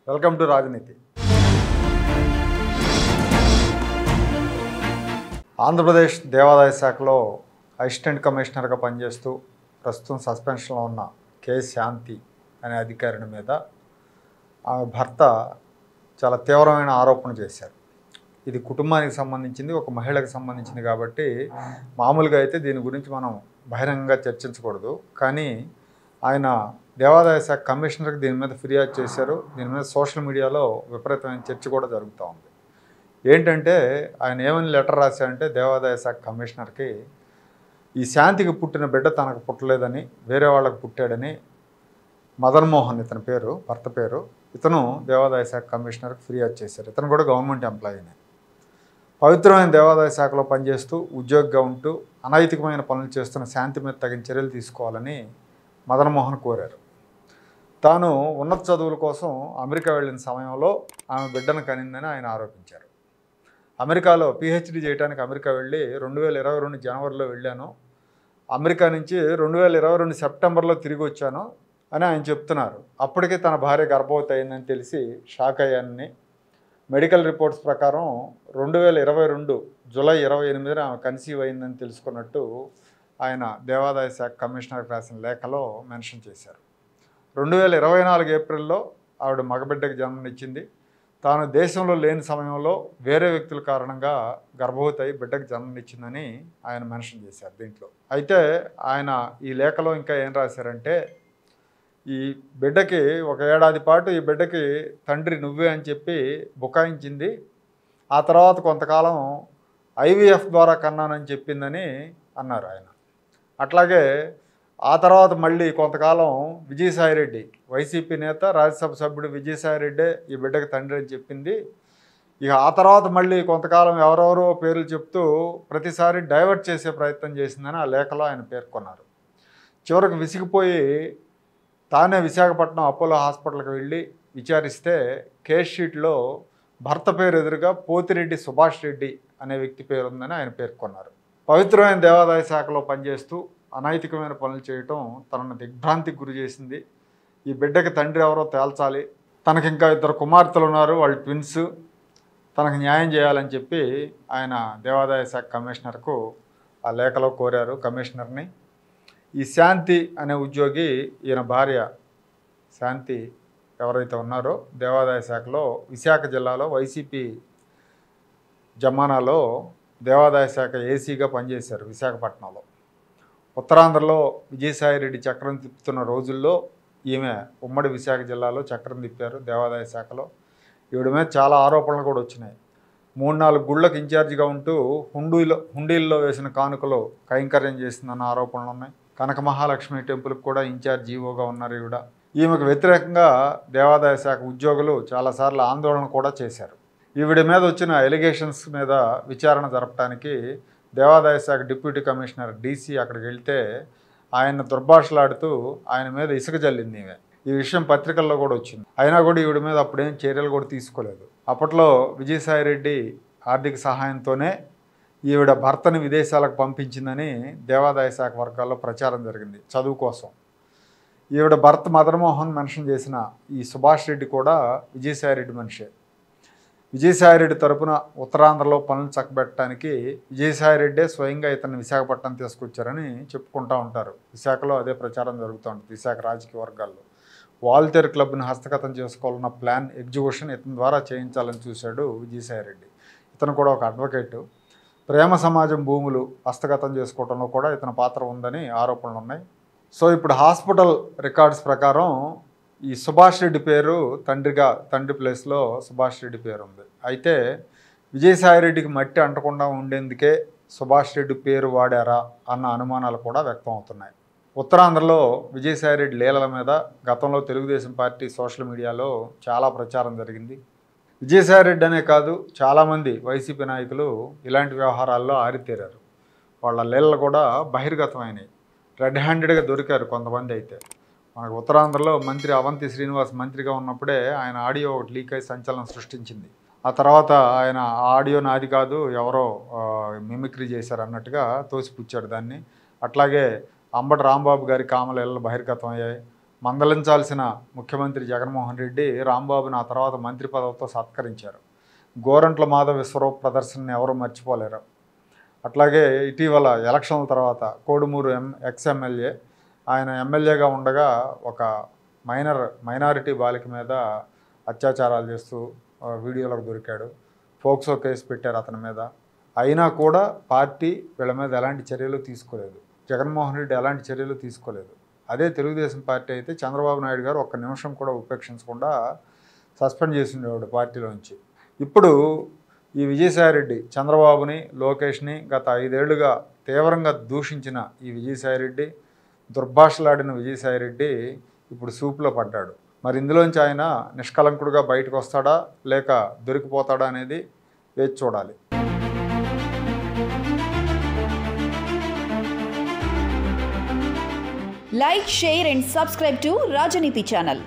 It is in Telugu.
వెల్కమ్ టు రాజనీతి. ఆంధ్రప్రదేశ్ దేవాదాయ శాఖలో అసిస్టెంట్ కమిషనర్గా పనిచేస్తూ ప్రస్తుతం సస్పెన్షన్లో ఉన్న కె శాంతి అనే అధికారిని మీద ఆమె భర్త చాలా తీవ్రమైన ఆరోపణ చేశారు. ఇది కుటుంబానికి సంబంధించింది, ఒక మహిళకు సంబంధించింది కాబట్టి మామూలుగా అయితే దీని గురించి మనం బహిరంగంగా చర్చించకూడదు. కానీ ఆయన దేవాదాయ శాఖ కమిషనర్కి దీని మీద ఫిర్యాదు చేశారు. దీని మీద సోషల్ మీడియాలో విపరీతమైన చర్చ కూడా జరుగుతూ ఉంది. ఏంటంటే ఆయన ఏమని లెటర్ రాశారంటే దేవాదాయ శాఖ కమిషనర్కి ఈ శాంతికి పుట్టిన బిడ్డ తనకు పుట్టలేదని, వేరే వాళ్ళకు పుట్టాడని మదన్ మోహన్ ఇతని పేరు, భర్త పేరు, ఇతను దేవాదాయ శాఖ కమిషనర్కి ఫిర్యాదు చేశారు. ఇతను కూడా గవర్నమెంట్ ఎంప్లాయీనే. పవిత్రమైన దేవాదాయ శాఖలో పనిచేస్తూ ఉద్యోగిగా ఉంటూ అనైతికమైన పనులు చేస్తున్న శాంతి మీద తగిన చర్యలు తీసుకోవాలని మదన్ మోహన్ కోరారు. తాను ఉన్నత చదువుల కోసం అమెరికా వెళ్ళిన సమయంలో ఆమె బిడ్డను కనిందని ఆయన ఆరోపించారు. అమెరికాలో పిహెచ్డి చేయడానికి అమెరికా వెళ్ళి 2022 జనవరిలో వెళ్ళాను, అమెరికా నుంచి 2022 సెప్టెంబర్లో తిరిగి వచ్చాను అని ఆయన చెప్తున్నారు. అప్పటికే తన భార్య గర్భవతి అయిందని తెలిసి షాక్ అయ్యానని, మెడికల్ రిపోర్ట్స్ ప్రకారం 2022 జూలై 28న ఆమె కన్సీవ్ అయిందని తెలుసుకున్నట్టు ఆయన దేవాదాయ శాఖ కమిషనర్కి రాసిన లేఖలో మెన్షన్ చేశారు. 2024 ఏప్రిల్లో ఆవిడ మగబిడ్డకి జన్మనిచ్చింది. తాను దేశంలో లేని సమయంలో వేరే వ్యక్తుల కారణంగా గర్భవతి అయి బిడ్డకు జన్మనిచ్చిందని ఆయన మెన్షన్ చేశారు దీంట్లో. అయితే ఆయన ఈ లేఖలో ఇంకా ఏం రాశారంటే, ఈ బిడ్డకి 1 ఏడాది పాటు ఈ బిడ్డకి తండ్రి నువ్వే అని చెప్పి బుకాయించింది. ఆ తర్వాత కొంతకాలం ఐవీఎఫ్ ద్వారా కన్నానని చెప్పిందని అన్నారు ఆయన. అట్లాగే ఆ తర్వాత మళ్ళీ కొంతకాలం విజయసాయిరెడ్డి, వైసీపీ నేత, రాజ్యసభ సభ్యుడు విజయసాయిరెడ్డే ఈ బిడ్డకి తండ్రి అని చెప్పింది. ఇక ఆ తర్వాత మళ్ళీ కొంతకాలం ఎవరెవరో పేర్లు చెప్తూ ప్రతిసారి డైవర్ట్ చేసే ప్రయత్నం చేసిందని ఆ లేఖలో ఆయన పేర్కొన్నారు. చివరికి విసిగిపోయి తానే విశాఖపట్నం అపోలో హాస్పిటల్కి వెళ్ళి విచారిస్తే కేస్ షీట్లో భర్త పేరు ఎదురుగా పోతిరెడ్డి సుభాష్ రెడ్డి అనే వ్యక్తి పేరు ఉందని ఆయన పేర్కొన్నారు. పవిత్రమైన దేవాదాయ శాఖలో పనిచేస్తూ అనైతికమైన పనులు చేయటం తనను దిగ్భ్రాంతికి గురి చేసింది. ఈ బిడ్డకి తండ్రి ఎవరో తేల్చాలి, తనకి ఇంకా 2 కుమార్తెలు ఉన్నారు, వాళ్ళు ట్విన్స్, తనకు న్యాయం చేయాలని చెప్పి ఆయన దేవాదాయ శాఖ కమిషనర్కు ఆ లేఖలో కోరారు కమిషనర్ని. ఈ శాంతి అనే ఉద్యోగి, ఈయన భార్య శాంతి ఎవరైతే ఉన్నారో దేవాదాయ శాఖలో విశాఖ జిల్లాలో వైసీపీ జమానాలో దేవాదాయ శాఖ ఏసీగా పనిచేశారు విశాఖపట్నంలో. ఉత్తరాంధ్రలో విజయసాయిరెడ్డి చక్రం తిప్పుతున్న రోజుల్లో ఈమె ఉమ్మడి విశాఖ జిల్లాలో చక్రం తిప్పారు దేవాదాయ శాఖలో. ఈవిడ మీద చాలా ఆరోపణలు కూడా వచ్చినాయి. 3-4 గుళ్ళకు ఇన్ఛార్జిగా ఉంటూ హుండీల్లో వేసిన కానుకలు కైంకర్యం చేసిందన్న ఆరోపణలు ఉన్నాయి. కనక మహాలక్ష్మి టెంపుల్కి కూడా ఇన్ఛార్జ్ ఈవోగా ఉన్నారు ఈవిడ. ఈమెకు వ్యతిరేకంగా దేవాదాయ శాఖ ఉద్యోగులు చాలాసార్లు ఆందోళన కూడా చేశారు. ఈవిడ మీద వచ్చిన ఎలిగేషన్స్ మీద విచారణ జరపడానికి దేవాదాయ శాఖ డిప్యూటీ కమిషనర్ డీసీ అక్కడికి వెళ్తే ఆయన దుర్భాషలాడుతూ ఆయన మీద ఇసుక జల్లింది ఈమె. ఈ విషయం పత్రికల్లో కూడా వచ్చింది. అయినా కూడా ఈవిడ మీద అప్పుడేం చర్యలు కూడా తీసుకోలేదు. అప్పట్లో విజయసాయిరెడ్డి ఆర్థిక సహాయంతోనే ఈవిడ భర్తని విదేశాలకు పంపించిందని దేవాదాయ శాఖ వర్గాల్లో ప్రచారం జరిగింది చదువు కోసం. ఈవిడ భర్త మదన్ మోహన్ మెన్షన్ చేసిన ఈ సుభాష్ రెడ్డి కూడా విజయసాయిరెడ్డి మనిషే. విజయసాయిరెడ్డి తరపున ఉత్తరాంధ్రలో పనులు చక్కబెట్టడానికి విజయసాయిరెడ్డే స్వయంగా ఇతన్ని విశాఖపట్నం తీసుకొచ్చారని చెప్పుకుంటూ ఉంటారు. విశాఖలో అదే ప్రచారం జరుగుతూ ఉంటుంది. విశాఖ రాజకీయ వర్గాల్లో వాల్తేరు క్లబ్ని హస్తగతం చేసుకోవాలన్న ప్లాన్ ఎగ్జిక్యూషన్ ఇతని ద్వారా చేయించాలని చూశాడు విజయసాయిరెడ్డి. ఇతను కూడా ఒక అడ్వకేటు. ప్రేమ సమాజం భూములు హస్తగతం చేసుకోవడంలో కూడా ఇతని పాత్ర ఉందని ఆరోపణలు ఉన్నాయి. సో ఇప్పుడు హాస్పిటల్ రికార్డ్స్ ప్రకారం ఈ సుభాష్ రెడ్డి పేరు తండ్రి ప్లేస్లో సుభాష్ రెడ్డి పేరు ఉంది. అయితే విజయసాయిరెడ్డికి మట్టి అంటకుండా ఉండేందుకే సుభాష్ రెడ్డి పేరు వాడారా అన్న అనుమానాలు కూడా వ్యక్తం అవుతున్నాయి. ఉత్తరాంధ్రలో విజయసాయిరెడ్డి లీలల మీద గతంలో తెలుగుదేశం పార్టీ సోషల్ మీడియాలో చాలా ప్రచారం జరిగింది. విజయసాయిరెడ్డి అనే కాదు, చాలామంది వైసీపీ నాయకులు ఇలాంటి వ్యవహారాల్లో ఆరితేరారు. వాళ్ళ లీలలు కూడా బహిర్గతమైనవి. రెడ్ హ్యాండెడ్గా దొరికారు కొంతమంది. అయితే మనకు ఉత్తరాంధ్రలో మంత్రి అవంతి శ్రీనివాస్ మంత్రిగా ఉన్నప్పుడే ఆయన ఆడియో ఒకటి లీక్ అయి సంచలనం సృష్టించింది. ఆ తర్వాత ఆయన ఆడియో నాది కాదు, ఎవరో మిమిక్రీ చేశారు అన్నట్టుగా తోసిపుచ్చాడు దాన్ని. అట్లాగే అంబటి రాంబాబు గారి కామలీలలు బహిర్గతం అయ్యాయి. మందలించాల్సిన ముఖ్యమంత్రి జగన్మోహన్ రెడ్డి రాంబాబుని ఆ తర్వాత మంత్రి పదవితో సత్కరించారు. గోరంట్ల మాధవ్ విశ్వరూప్ ప్రదర్శనని ఎవరూ మర్చిపోలేరు. అట్లాగే ఇటీవల ఎలక్షన్ల తర్వాత కోడుమూరు ఎక్స్ఎమ్మెల్యే ఆయన ఎమ్మెల్యేగా ఉండగా ఒక మైనారిటీ బాలిక మీద అత్యాచారాలు చేస్తూ వీడియోలకు దొరికాడు. ఫోక్సో కేసు పెట్టారు అతని మీద. అయినా కూడా పార్టీ వీళ్ళ మీద ఎలాంటి చర్యలు తీసుకోలేదు. జగన్మోహన్ రెడ్డి ఎలాంటి చర్యలు తీసుకోలేదు. అదే తెలుగుదేశం పార్టీ అయితే చంద్రబాబు నాయుడు గారు ఒక్క నిమిషం కూడా ఉపేక్షించకుండా సస్పెండ్ చేసిండేవాడు పార్టీలోంచి. ఇప్పుడు ఈ విజయసాయిరెడ్డి చంద్రబాబుని, లోకేష్ని గత 5 ఏళ్లుగా తీవ్రంగా దూషించిన ఈ విజయసాయిరెడ్డి, దుర్భాషలాడిన విజయసాయిరెడ్డి ఇప్పుడు సూపులో పడ్డాడు. మరి ఇందులోంచి ఆయన నిష్కలంకుడుగా బయటకు వస్తాడా లేక దొరికిపోతాడా అనేది వేచి చూడాలి. Like, share and subscribe to Rajaniti channel.